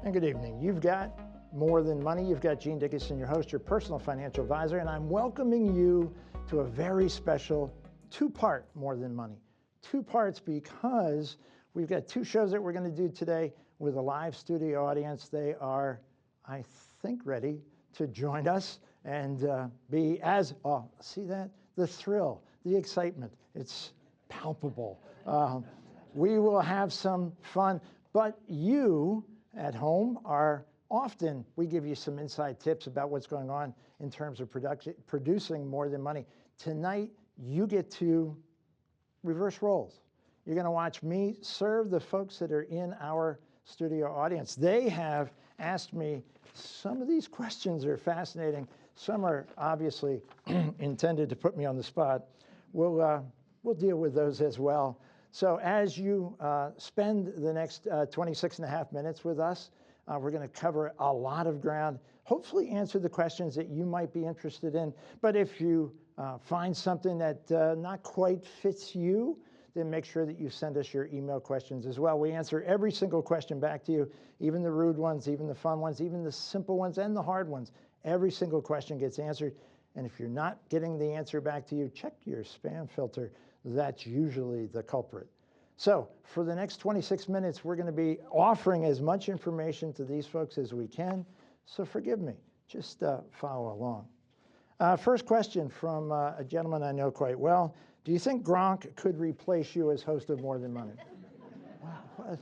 And good evening. You've got More Than Money. You've got Gene Dickinson, your host, your personal financial advisor, and I'm welcoming you to a very special two-part More Than Money. Two parts because we've got two shows that we're going to do today with a live studio audience. They are, I think, ready to join us and be as, see that? The thrill, the excitement, it's palpable. We will have some fun, but you at home are often, we give you some inside tips about what's going on in terms of producing More Than Money. Tonight, you get to reverse roles. You're going to watch me serve the folks that are in our studio audience. They have asked me, some of these questions are fascinating. Some are obviously intended to put me on the spot. We'll deal with those as well. So as you spend the next 26 and a half minutes with us, we're going to cover a lot of ground, hopefully answer the questions that you might be interested in. But if you find something that not quite fits you, then make sure that you send us your email questions as well. We answer every single question back to you, even the rude ones, even the fun ones, even the simple ones and the hard ones. Every single question gets answered. And if you're not getting the answer back to you, check your spam filter. That's usually the culprit. So for the next 26 minutes, we're going to be offering as much information to these folks as we can. So forgive me. Just follow along. First question from a gentleman I know quite well. Do you think Gronk could replace you as host of More Than Money? Wow, what?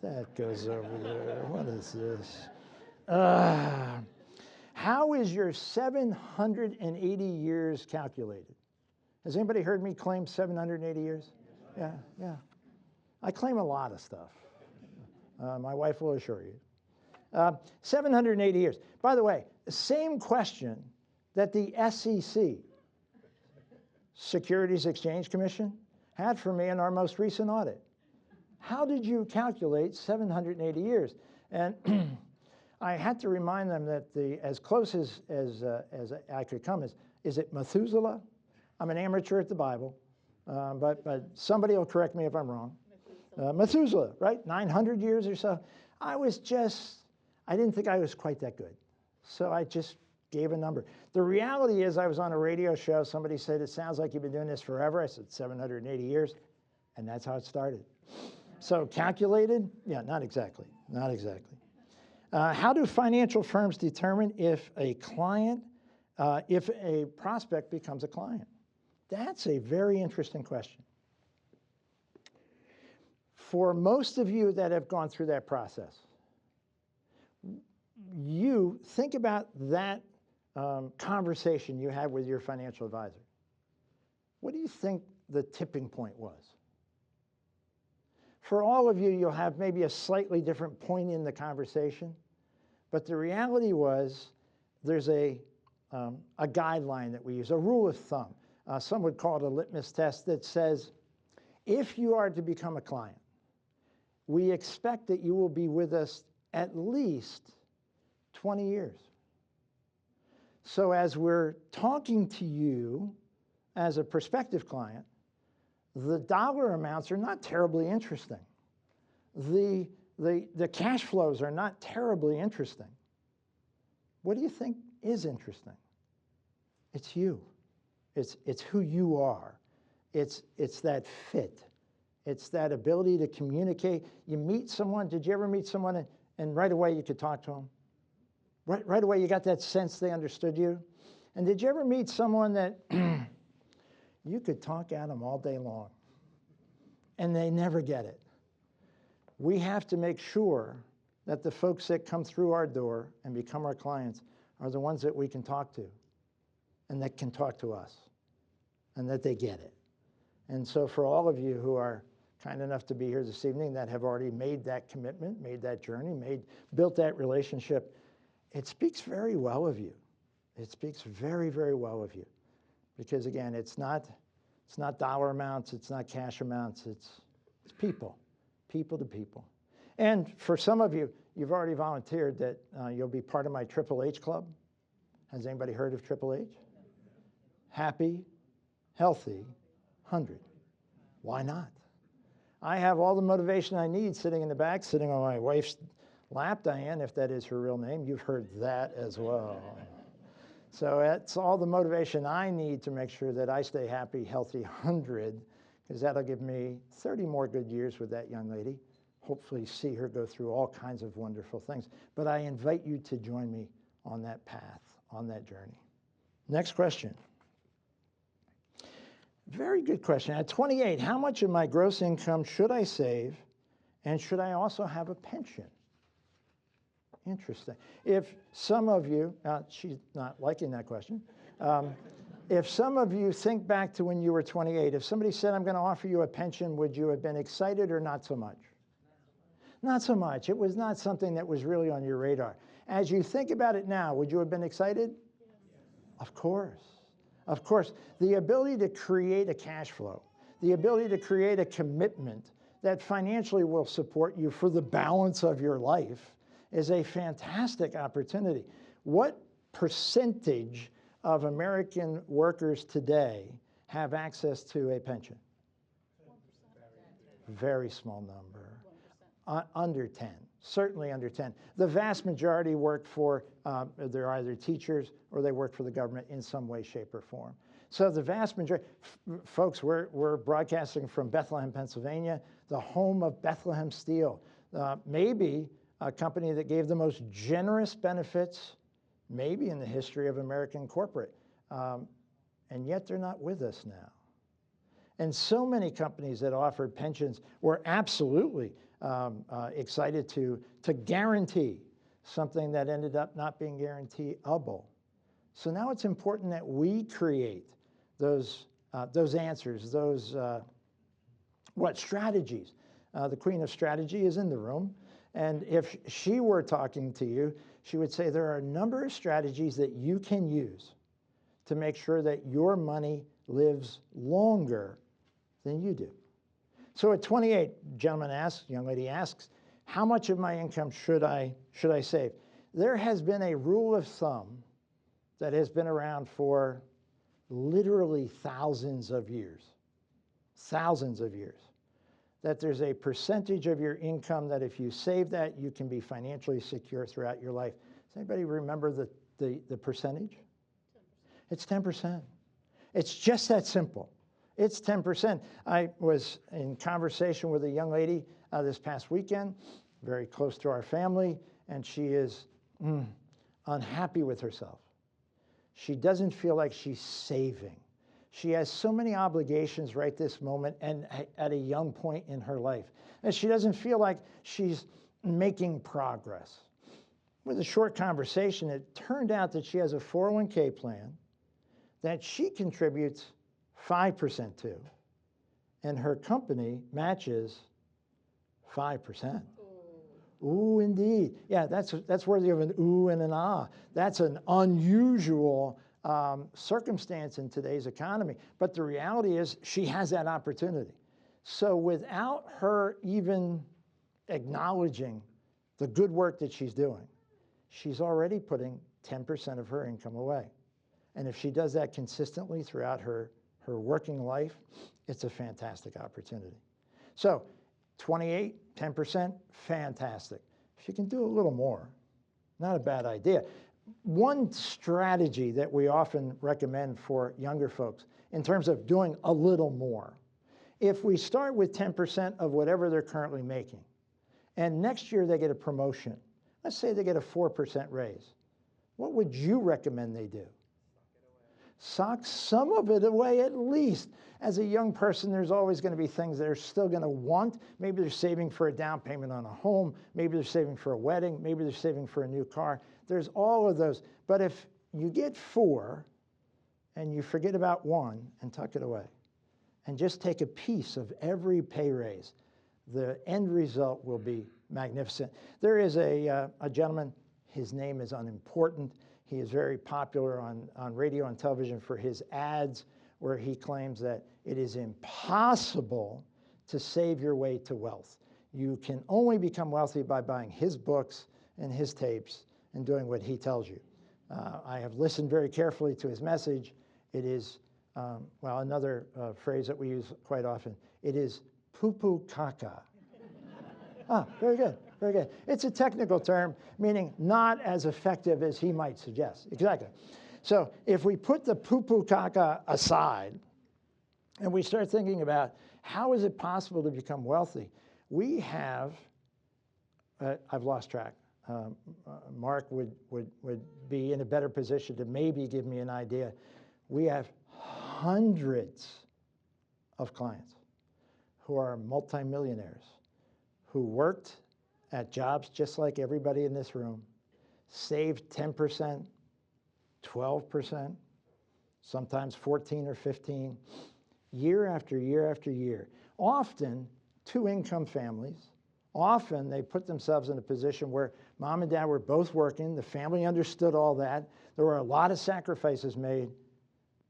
That goes over there. What is this? How is your 780 years calculated? Has anybody heard me claim 780 years? Yeah. I claim a lot of stuff. My wife will assure you. 780 years. By the way, the same question that the SEC, Securities Exchange Commission, had for me in our most recent audit. How did you calculate 780 years? And I had to remind them that as close as I could come is it Methuselah? I'm an amateur at the Bible, but somebody will correct me if I'm wrong. Methuselah, right? 900 years or so. I didn't think I was quite that good. So I just gave a number. The reality is I was on a radio show. Somebody said, it sounds like you've been doing this forever. I said, 780 years. And that's how it started. So calculated? Yeah, not exactly. Not exactly. How do financial firms determine if a prospect becomes a client? That's a very interesting question. For most of you that have gone through that process, you think about that conversation you had with your financial advisor. What do you think the tipping point was? For all of you, you'll have maybe a slightly different point in the conversation, but the reality was there's a guideline that we use, a rule of thumb. Some would call it a litmus test that says, if you are to become a client, we expect that you will be with us at least 20 years. So as we're talking to you as a prospective client, the dollar amounts are not terribly interesting. The cash flows are not terribly interesting. What do you think is interesting? It's you. It's who you are. It's that fit. It's that ability to communicate. You meet someone. Did you ever meet someone and right away you could talk to them? Right away you got that sense they understood you? And did you ever meet someone that you could talk at them all day long and they never get it? We have to make sure that the folks that come through our door and become our clients are the ones that we can talk to and that can talk to us and that they get it. And so for all of you who are kind enough to be here this evening that have already made that commitment, made that journey, built that relationship, it speaks very well of you. It speaks very, very well of you. Because again, it's not dollar amounts, it's not cash amounts, it's people to people. And for some of you, you've already volunteered that you'll be part of my Triple H Club. Has anybody heard of Triple H? Happy, healthy, 100. Why not? I have all the motivation I need sitting in the back, sitting on my wife's Lap Diane, if that is her real name, you've heard that as well. So it's all the motivation I need to make sure that I stay happy, healthy, 100, because that'll give me 30 more good years with that young lady. Hopefully see her go through all kinds of wonderful things. But I invite you to join me on that path, on that journey. Next question. Very good question. At 28, how much of my gross income should I save, and should I also have a pension? Interesting. If some of you, she's not liking that question. If some of you think back to when you were 28, if somebody said, I'm going to offer you a pension, would you have been excited or not so much? Not so much. It was not something that was really on your radar. As you think about it now, would you have been excited? Yes. Of course. Of course. The ability to create a cash flow, the ability to create a commitment that financially will support you for the balance of your life is a fantastic opportunity. What percentage of American workers today have access to a pension? 1%. Very small number. Under 10, certainly under 10. The vast majority work for, they're either teachers or they work for the government in some way, shape, or form. So the vast majority, folks, we're broadcasting from Bethlehem, Pennsylvania, the home of Bethlehem Steel. Maybe a company that gave the most generous benefits, maybe in the history of American corporate. And yet they're not with us now. And so many companies that offered pensions were absolutely excited to guarantee something that ended up not being guaranteeable. So now it's important that we create those answers, those strategies. The Queen of Strategy is in the room. And if she were talking to you, she would say there are a number of strategies that you can use to make sure that your money lives longer than you do. So at 28, gentleman asks, young lady asks, how much of my income should I save? There has been a rule of thumb that has been around for literally thousands of years, that there's a percentage of your income that if you save that, you can be financially secure throughout your life. Does anybody remember the percentage? 10%. It's 10%. It's just that simple. It's 10%. I was in conversation with a young lady this past weekend, very close to our family, and she is unhappy with herself. She doesn't feel like she's saving. She has so many obligations right this moment and at a young point in her life. And she doesn't feel like she's making progress. With a short conversation, it turned out that she has a 401k plan that she contributes 5% to, and her company matches 5%. Ooh, indeed. Yeah, that's worthy of an ooh and an ah. That's an unusual circumstance in today's economy. But the reality is she has that opportunity. So without her even acknowledging the good work that she's doing, she's already putting 10% of her income away. And if she does that consistently throughout her working life, it's a fantastic opportunity. So 28, 10%, fantastic. If you can do a little more, not a bad idea. One strategy that we often recommend for younger folks in terms of doing a little more, if we start with 10% of whatever they're currently making, and next year they get a promotion, let's say they get a 4% raise, what would you recommend they do? Sock some of it away at least. As a young person, there's always going to be things they're still going to want. Maybe they're saving for a down payment on a home. Maybe they're saving for a wedding. Maybe they're saving for a new car. There's all of those. But if you get 4 and you forget about 1 and tuck it away and just take a piece of every pay raise, the end result will be magnificent. There is a gentleman, his name is unimportant. He is very popular on radio and television for his ads where he claims that it is impossible to save your way to wealth. You can only become wealthy by buying his books and his tapes and doing what he tells you. I have listened very carefully to his message. It is, well, another phrase that we use quite often, it is poo-poo caca. Ah, very good. Very good. It's a technical term, meaning not as effective as he might suggest. Exactly. So if we put the poo-poo caca aside and we start thinking about how is it possible to become wealthy, we have, I've lost track. Mark would be in a better position to maybe give me an idea. We have hundreds of clients who are multimillionaires, who worked at jobs just like everybody in this room, saved 10%, 12%, sometimes 14 or 15, year after year after year. Often two-income families. Often they put themselves in a position where mom and dad were both working, the family understood all that, there were a lot of sacrifices made,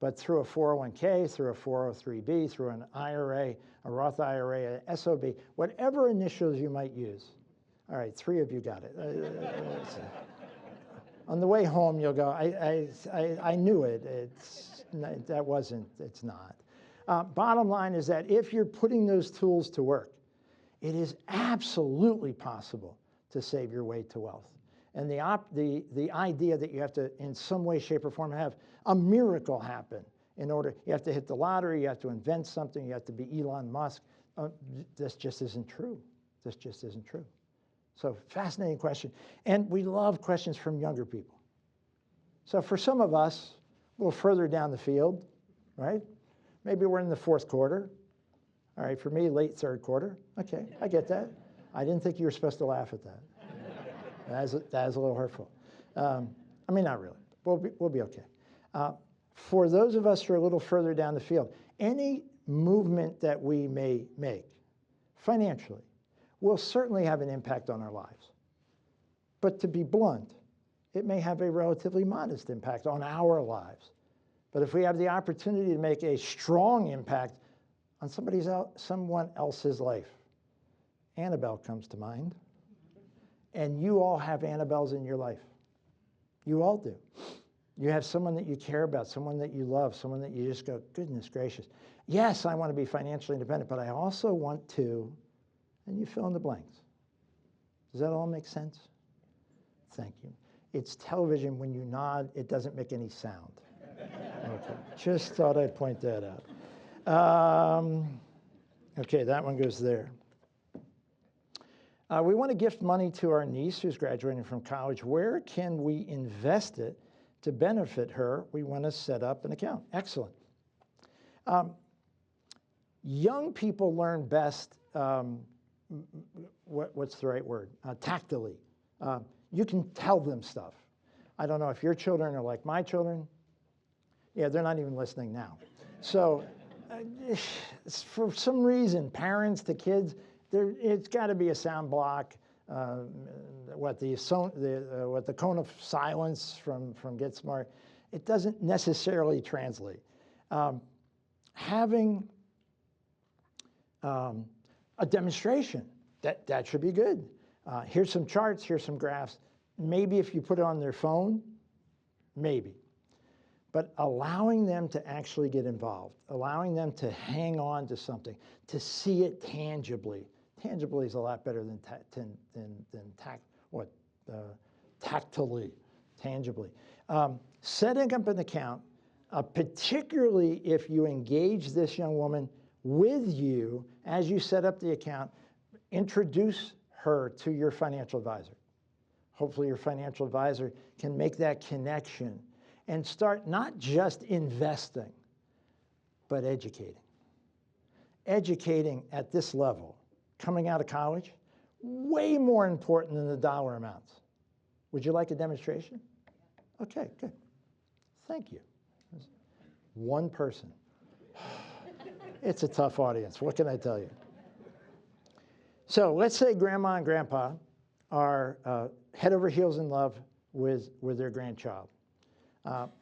but through a 401k, through a 403b, through an IRA, a Roth IRA, a SOB, whatever initials you might use. All right, 3 of you got it. On the way home, you'll go, I knew it. It's not. Bottom line is that if you're putting those tools to work, it is absolutely possible to save your way to wealth. And the idea that you have to, in some way, shape, or form, have a miracle happen in order, you have to hit the lottery, you have to invent something, you have to be Elon Musk, this just isn't true. This just isn't true. So fascinating question. And we love questions from younger people. So for some of us, a little further down the field, right? Maybe we're in the 4th quarter. All right, for me, late 3rd quarter. Okay, I get that. I didn't think you were supposed to laugh at that. That is a little hurtful. I mean, not really. We'll be okay. For those of us who are a little further down the field, any movement that we may make financially will certainly have an impact on our lives. But to be blunt, it may have a relatively modest impact on our lives. But if we have the opportunity to make a strong impact on someone else's life, Annabelle comes to mind. And you all have Annabelles in your life. You all do. You have someone that you care about, someone that you love, someone that you just go, goodness gracious. Yes, I want to be financially independent, but I also want to, and you fill in the blanks. Does that all make sense? Thank you. It's television. When you nod, it doesn't make any sound. Okay. Just thought I'd point that out. Okay, that one goes there. We want to gift money to our niece who's graduating from college. Where can we invest it to benefit her? We want to set up an account. Excellent. Young people learn best, what's the right word? Tactily. You can tell them stuff. I don't know if your children are like my children. Yeah, they're not even listening now. So for some reason, parents to kids, it's got to be a sound block. What the cone of silence from Get Smart, it doesn't necessarily translate. Having a demonstration, that should be good. Here's some charts, here's some graphs. Maybe if you put it on their phone, maybe. But allowing them to actually get involved, allowing them to hang on to something, to see it tangibly. Tangibly is a lot better than tactily, tangibly. Setting up an account, particularly if you engage this young woman with you as you set up the account, introduce her to your financial advisor. Hopefully your financial advisor can make that connection and start not just investing, but educating. Educating at this level, coming out of college, way more important than the dollar amounts. Would you like a demonstration? Okay, good. Thank you. One person. It's a tough audience. What can I tell you? So let's say grandma and grandpa are head over heels in love with their grandchild.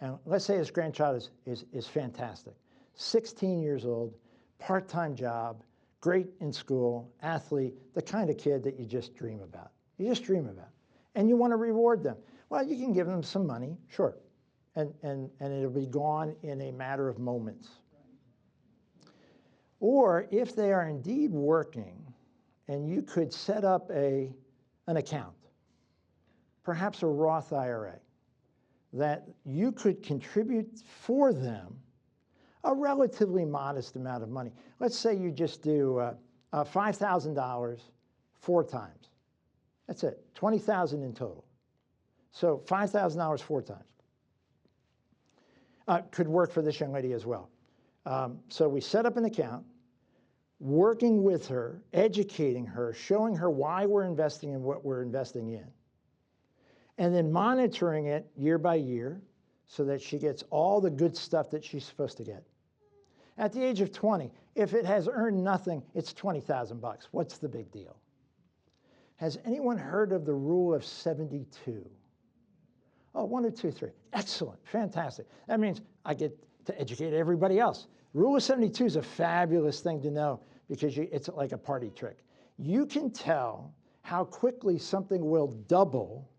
And let's say his grandchild is fantastic. 16 years old, part-time job, great in school, athlete, the kind of kid that you just dream about. You just dream about. And you want to reward them. Well, you can give them some money, sure. And it'll be gone in a matter of moments. Or if they are indeed working, and you could set up a an account, perhaps a Roth IRA, that you could contribute for them a relatively modest amount of money. Let's say you just do $5,000 4 times. That's it, $20,000 in total. So $5,000 4 times. Could work for this young lady as well. So we set up an account, working with her, educating her, showing her why we're investing in what we're investing in, and then monitoring it year by year so that she gets all the good stuff that she's supposed to get. At the age of 20, if it has earned nothing, it's 20,000 bucks. What's the big deal? Has anyone heard of the rule of 72? Oh, 1 or 2, 3. Excellent, fantastic. That means I get to educate everybody else. Rule of 72 is a fabulous thing to know because it's like a party trick. You can tell how quickly something will double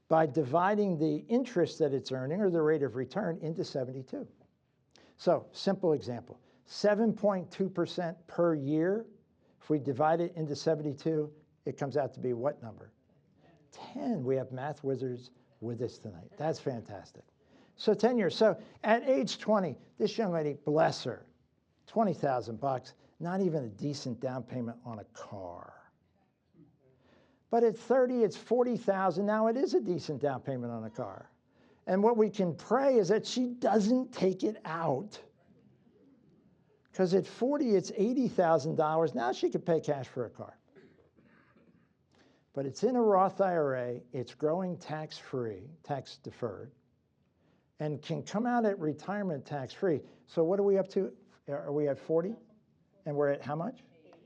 by dividing the interest that it's earning or the rate of return into 72. So, simple example, 7.2% per year. If we divide it into 72, it comes out to be what number? 10. We have math wizards with us tonight. That's fantastic. So 10 years. So at age 20, this young lady, bless her, 20,000 bucks, not even a decent down payment on a car. But at 30, it's 40,000. Now it is a decent down payment on a car. And what we can pray is that she doesn't take it out. Because at 40, it's $80,000. Now she could pay cash for a car. But it's in a Roth IRA. It's growing tax-free, tax-deferred, and can come out at retirement tax-free. So what are we up to? Are we at 40? And we're at how much?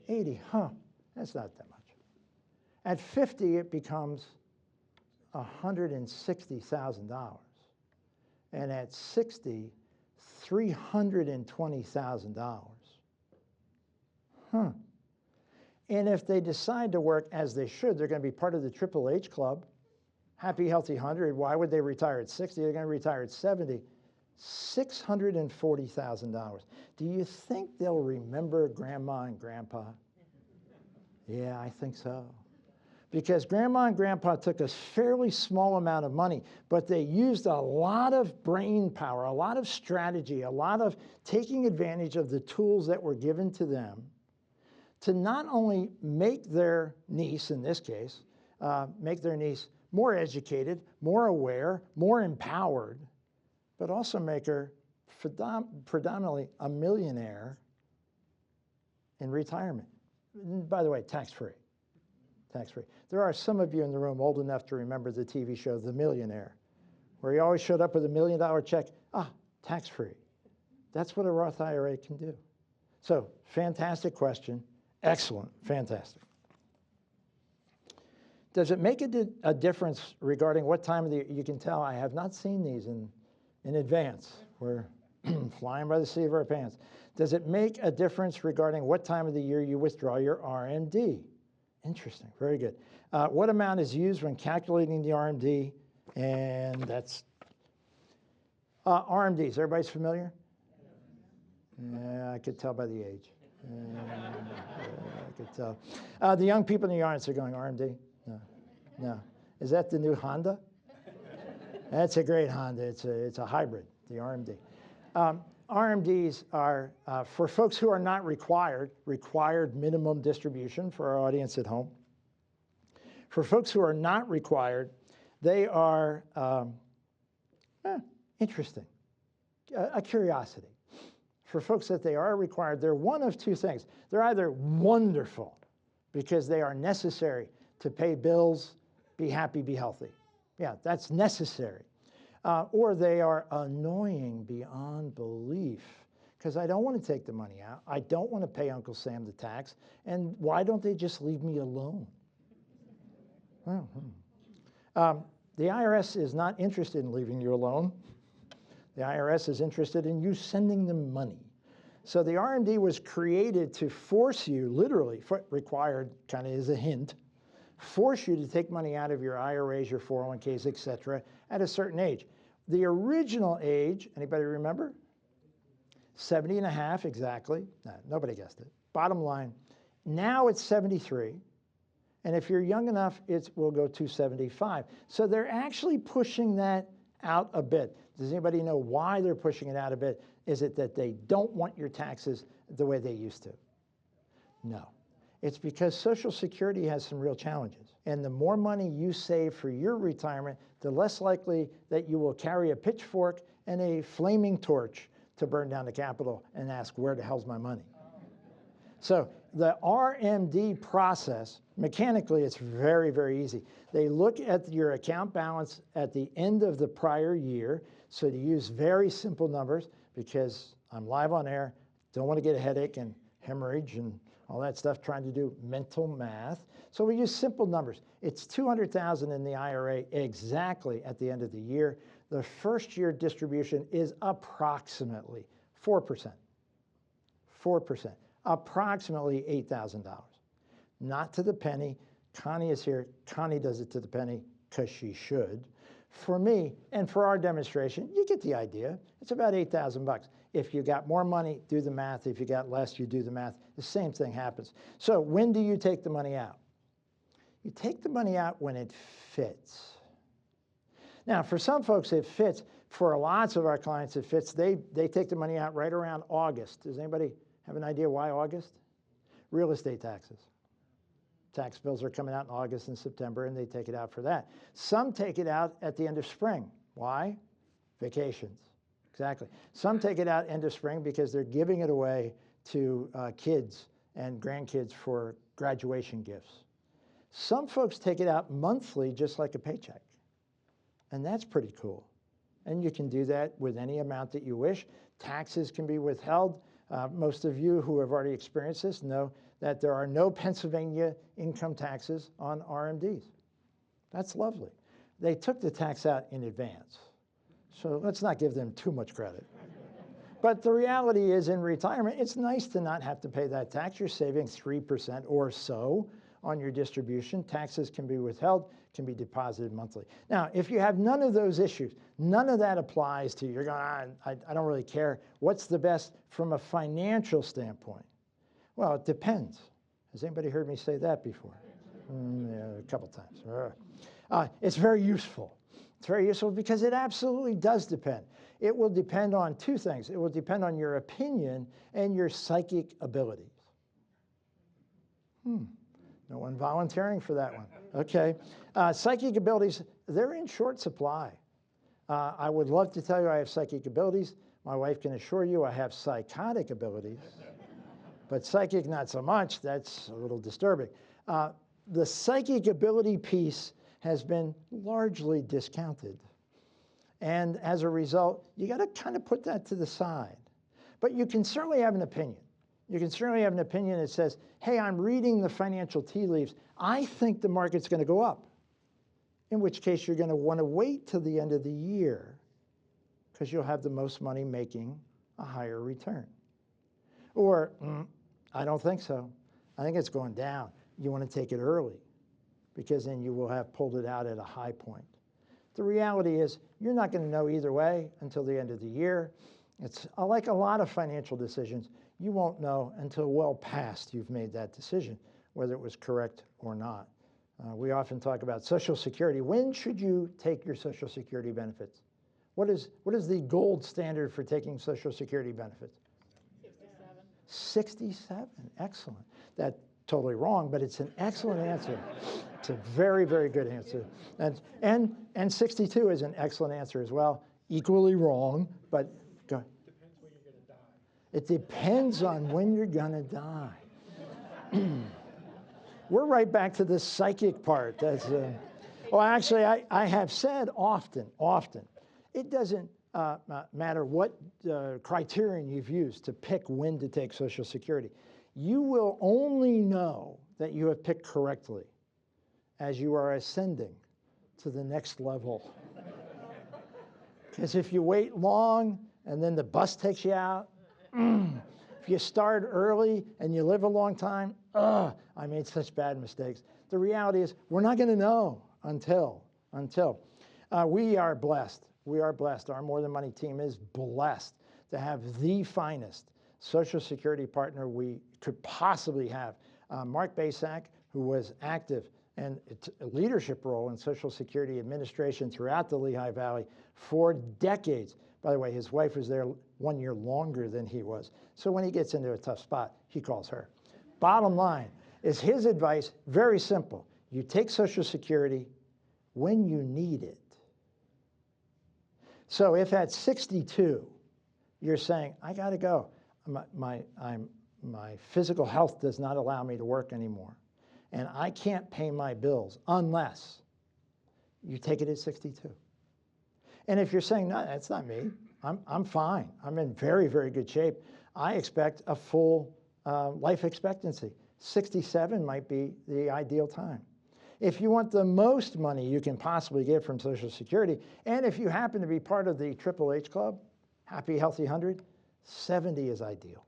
80. Huh, that's not that much. At 50, it becomes $160,000. And at 60, $320,000. Huh. And if they decide to work as they should, they're going to be part of the Triple H Club. Happy, healthy 100. Why would they retire at 60? They're going to retire at 70. $640,000. Do you think they'll remember Grandma and Grandpa? Yeah, I think so. Because Grandma and Grandpa took a fairly small amount of money, but they used a lot of brain power, a lot of strategy, a lot of taking advantage of the tools that were given to them to not only make their niece, in this case, make their niece more educated, more aware, more empowered, but also make her predominantly a millionaire in retirement. By the way, tax-free. Tax-free. There are some of you in the room old enough to remember the TV show The Millionaire, where he always showed up with $1 million check. Tax-free. That's what a Roth IRA can do. So, fantastic question. Excellent. Fantastic. Does it make a difference regarding what time of the year? You can tell I have not seen these in advance. We're flying by the seat of our pants. Does it make a difference regarding what time of the year you withdraw your RMD? Interesting. Very good. What amount is used when calculating the RMD? And that's RMDs. Everybody's familiar? Yeah, I could tell by the age. I could tell. The young people in the audience are going, RMD? No. Is that the new Honda? That's a great Honda. It's a hybrid, the RMD. RMDs are, for folks who are not required minimum distribution for our audience at home. For folks who are not required, they are interesting, a curiosity. For folks that they are required, they're one of two things. They're either wonderful because they are necessary to pay bills, be happy, be healthy. Yeah, that's necessary. Or they are annoying beyond belief because I don't want to take the money out. I don't want to pay Uncle Sam the tax. And why don't they just leave me alone? The IRS is not interested in leaving you alone. The IRS is interested in you sending them money. So the RMD was created to force you, literally, required kind of as a hint, force you to take money out of your IRAs, your 401ks, et cetera, at a certain age. The original age, anybody remember? 70 and a half, exactly. No, nobody guessed it. Bottom line, now it's 73. And if you're young enough, it will go $275. So they're actually pushing that out a bit. Does anybody know why they're pushing it out a bit? Is it that they don't want your taxes the way they used to? No. It's because Social Security has some real challenges. And the more money you save for your retirement, the less likely that you will carry a pitchfork and a flaming torch to burn down the Capitol and ask, where the hell's my money? So the RMD process, mechanically, it's very, very easy. They look at your account balance at the end of the prior year. So to use very simple numbers, because I'm live on air, don't want to get a headache and hemorrhage and all that stuff, trying to do mental math. So we use simple numbers. It's $200,000 in the IRA exactly at the end of the year. The first year distribution is approximately 4%. 4%. Approximately $8,000. Not to the penny. Connie is here. Connie does it to the penny because she should. For me, and for our demonstration, you get the idea. It's about $8,000. If you got more money, do the math. If you got less, you do the math. The same thing happens. So when do you take the money out? You take the money out when it fits. Now, for some folks, it fits. For lots of our clients, it fits. They take the money out right around August. Does anybody have an idea why August? Real estate taxes. Tax bills are coming out in August and September, and they take it out for that. Some take it out at the end of spring. Why? Vacations. Exactly. Some take it out end of spring because they're giving it away to kids and grandkids for graduation gifts. Some folks take it out monthly, just like a paycheck. And that's pretty cool. And you can do that with any amount that you wish. Taxes can be withheld. Most of you who have already experienced this know that there are no Pennsylvania income taxes on RMDs. That's lovely. They took the tax out in advance. So let's not give them too much credit. But the reality is, in retirement, it's nice to not have to pay that tax. You're saving 3% or so on your distribution. Taxes can be withheld, can be deposited monthly. Now, if you have none of those issues, none of that applies to you. You're going, I don't really care. What's the best from a financial standpoint? Well, it depends. Has anybody heard me say that before? Yeah, a couple times. It's very useful. It's very useful because it absolutely does depend. It will depend on two things. It will depend on your opinion and your psychic abilities. No one volunteering for that one. Okay. Psychic abilities, they're in short supply. I would love to tell you I have psychic abilities. My wife can assure you I have psychotic abilities. But psychic, not so much. That's a little disturbing. The psychic ability piece has been largely discounted. And as a result, you got to kind of put that to the side. But you can certainly have an opinion. You can certainly have an opinion that says, hey, I'm reading the financial tea leaves. I think the market's going to go up. In which case, you're going to want to wait till the end of the year because you'll have the most money making a higher return. Or, I don't think so. I think it's going down. You want to take it early because then you will have pulled it out at a high point. The reality is you're not going to know either way until the end of the year. It's like a lot of financial decisions. You won't know until well past you've made that decision, whether it was correct or not. We often talk about Social Security. When should you take your Social Security benefits? What is the gold standard for taking Social Security benefits? 67. 67, excellent. That's totally wrong, but it's an excellent answer. It's a very, very good answer. And 62 is an excellent answer as well. Equally wrong, but go ahead. Depends when you're going to die. It depends on when you're going to die. We're right back to the psychic part. That's, well, actually, I have said often, it doesn't matter what criterion you've used to pick when to take Social Security. You will only know that you have picked correctly as you are ascending to the next level. Because if you wait long and then the bus takes you out, if you start early and you live a long time, I made such bad mistakes. The reality is we're not going to know until. We are blessed. We are blessed. Our More Than Money team is blessed to have the finest Social Security partner we could possibly have. Mark Basak, who was active and a leadership role in Social Security administration throughout the Lehigh Valley for decades. By the way, his wife was there 1 year longer than he was. So when he gets into a tough spot, he calls her. Bottom line is his advice, very simple. You take Social Security when you need it. So if at 62, you're saying, I got to go. My physical health does not allow me to work anymore, and I can't pay my bills unless you take it at 62. And if you're saying, no, that's not me, I'm fine. I'm in very, very good shape. I expect a full life expectancy. 67 might be the ideal time. If you want the most money you can possibly get from Social Security, and if you happen to be part of the Triple H Club, Happy Healthy 100, 70 is ideal.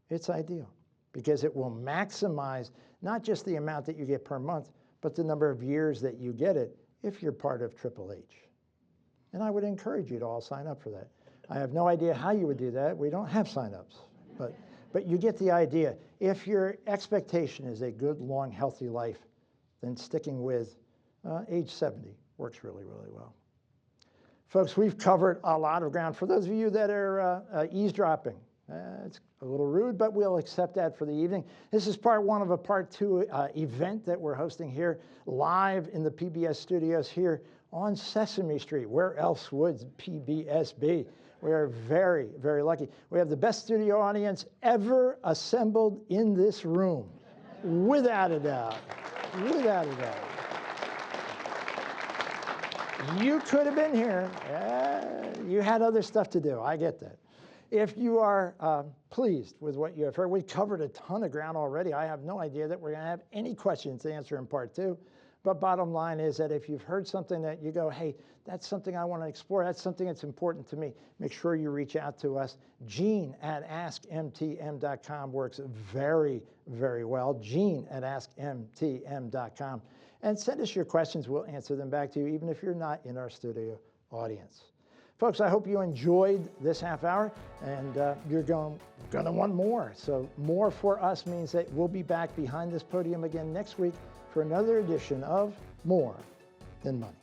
It's ideal because it will maximize not just the amount that you get per month, but the number of years that you get it if you're part of Triple H. And I would encourage you to all sign up for that. I have no idea how you would do that. We don't have sign-ups, but you get the idea. If your expectation is a good, long, healthy life, then sticking with age 70 works really, really well. Folks, we've covered a lot of ground. For those of you that are eavesdropping, it's a little rude, but we'll accept that for the evening. This is part one of a part two event that we're hosting here live in the PBS studios here on Sesame Street. Where else would PBS be? We are very, very lucky. We have the best studio audience ever assembled in this room, without a doubt. Without a doubt. You could have been here. You had other stuff to do. I get that. If you are pleased with what you have heard, we covered a ton of ground already. I have no idea that we're going to have any questions to answer in part two. But bottom line is that if you've heard something that you go, hey, that's something I want to explore, that's something that's important to me, make sure you reach out to us. Gene at AskMTM.com works very, very well. Gene at AskMTM.com. And send us your questions. We'll answer them back to you, even if you're not in our studio audience. Folks, I hope you enjoyed this half hour, and you're going to want more. So more for us means that we'll be back behind this podium again next week for another edition of More Than Money.